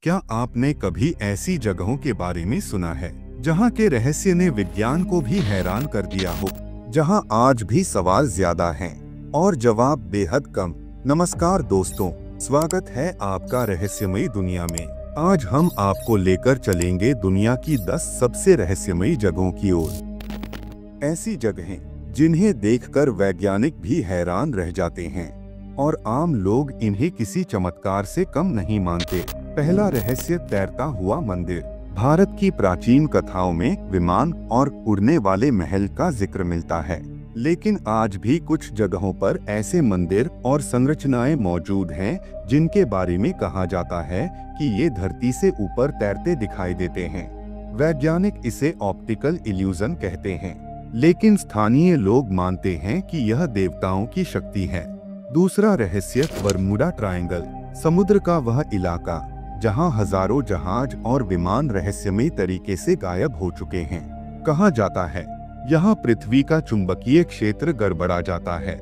क्या आपने कभी ऐसी जगहों के बारे में सुना है जहां के रहस्य ने विज्ञान को भी हैरान कर दिया हो, जहां आज भी सवाल ज्यादा हैं और जवाब बेहद कम। नमस्कार दोस्तों, स्वागत है आपका रहस्यमयी दुनिया में। आज हम आपको लेकर चलेंगे दुनिया की 10 सबसे रहस्यमयी जगहों की ओर। ऐसी जगहें जिन्हें देखकर वैज्ञानिक भी हैरान रह जाते हैं और आम लोग इन्हें किसी चमत्कार से कम नहीं मानते। पहला रहस्य, तैरता हुआ मंदिर। भारत की प्राचीन कथाओं में विमान और उड़ने वाले महल का जिक्र मिलता है, लेकिन आज भी कुछ जगहों पर ऐसे मंदिर और संरचनाएं मौजूद हैं जिनके बारे में कहा जाता है कि ये धरती से ऊपर तैरते दिखाई देते हैं। वैज्ञानिक इसे ऑप्टिकल इल्यूजन कहते हैं, लेकिन स्थानीय लोग मानते हैं कि यह देवताओं की शक्ति है। दूसरा रहस्य, बरमूडा ट्रायंगल। समुद्र का वह इलाका जहां हजारों जहाज और विमान रहस्यमयी तरीके से गायब हो चुके हैं। कहा जाता है यहां पृथ्वी का चुंबकीय क्षेत्र गड़बड़ा जाता है,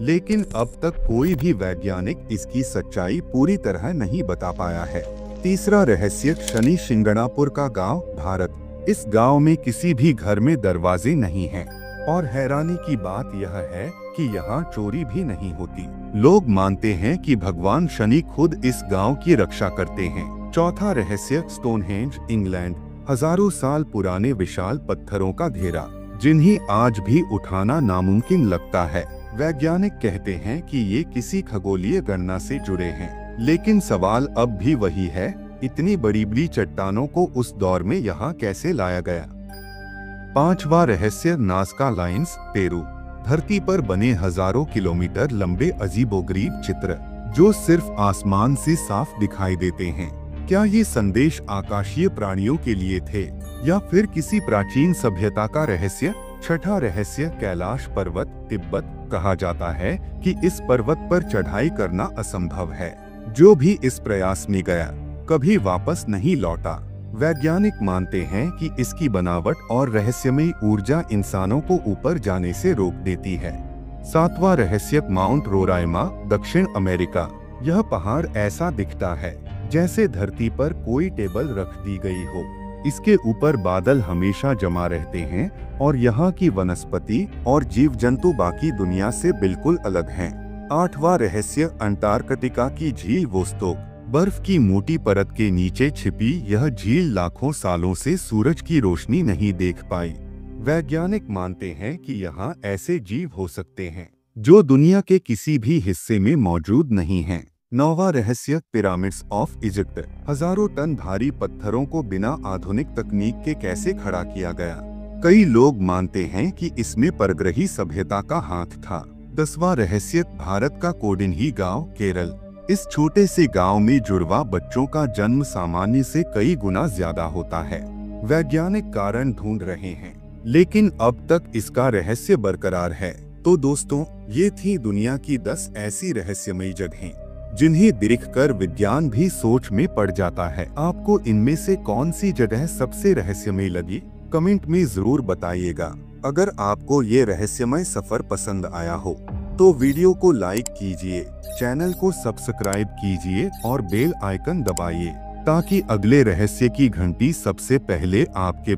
लेकिन अब तक कोई भी वैज्ञानिक इसकी सच्चाई पूरी तरह नहीं बता पाया है। तीसरा रहस्य, शनि शिंगणापुर का गांव, भारत। इस गांव में किसी भी घर में दरवाजे नहीं हैं और हैरानी की बात यह है कि यहाँ चोरी भी नहीं होती। लोग मानते हैं कि भगवान शनि खुद इस गांव की रक्षा करते हैं। चौथा रहस्य, स्टोनहेंज, इंग्लैंड। हजारों साल पुराने विशाल पत्थरों का घेरा जिन्हें आज भी उठाना नामुमकिन लगता है। वैज्ञानिक कहते हैं कि ये किसी खगोलीय गणना से जुड़े हैं, लेकिन सवाल अब भी वही है, इतनी बड़ी चट्टानों को उस दौर में यहाँ कैसे लाया गया। पांचवा रहस्य, नाज़का लाइन्स, पेरू। धरती पर बने हजारों किलोमीटर लंबे अजीबोगरीब चित्र जो सिर्फ आसमान से साफ दिखाई देते हैं। क्या ये संदेश आकाशीय प्राणियों के लिए थे या फिर किसी प्राचीन सभ्यता का रहस्य। छठा रहस्य, कैलाश पर्वत, तिब्बत। कहा जाता है कि इस पर्वत पर चढ़ाई करना असंभव है। जो भी इस प्रयास में गया कभी वापस नहीं लौटा। वैज्ञानिक मानते हैं कि इसकी बनावट और रहस्यमयी ऊर्जा इंसानों को ऊपर जाने से रोक देती है। सातवां रहस्य, माउंट रोराइमा, दक्षिण अमेरिका। यह पहाड़ ऐसा दिखता है जैसे धरती पर कोई टेबल रख दी गई हो। इसके ऊपर बादल हमेशा जमा रहते हैं और यहाँ की वनस्पति और जीव जंतु बाकी दुनिया से बिल्कुल अलग हैं। आठवां रहस्य, अंटार्कटिका की झील वोस्टोक। बर्फ की मोटी परत के नीचे छिपी यह झील लाखों सालों से सूरज की रोशनी नहीं देख पाई। वैज्ञानिक मानते हैं कि यहाँ ऐसे जीव हो सकते हैं जो दुनिया के किसी भी हिस्से में मौजूद नहीं हैं। नौवां रहस्य, पिरामिड्स ऑफ इजिप्ट। हजारों टन भारी पत्थरों को बिना आधुनिक तकनीक के कैसे खड़ा किया गया। कई लोग मानते हैं कि इसमें परग्रही सभ्यता का हाथ था। 10वां रहस्य, भारत का कोडिन्ही गांव, केरल। इस छोटे से गांव में जुड़वा बच्चों का जन्म सामान्य से कई गुना ज्यादा होता है। वैज्ञानिक कारण ढूंढ रहे हैं, लेकिन अब तक इसका रहस्य बरकरार है। तो दोस्तों, ये थी दुनिया की 10 ऐसी रहस्यमयी जगहें जिन्हें देखकर विज्ञान भी सोच में पड़ जाता है। आपको इनमें से कौन सी जगह सबसे रहस्यमयी लगी, कमेंट में जरूर बताइएगा। अगर आपको ये रहस्यमय सफर पसंद आया हो तो वीडियो को लाइक कीजिए, चैनल को सब्सक्राइब कीजिए और बेल आइकन दबाइए ताकि अगले रहस्य की घंटी सबसे पहले आपके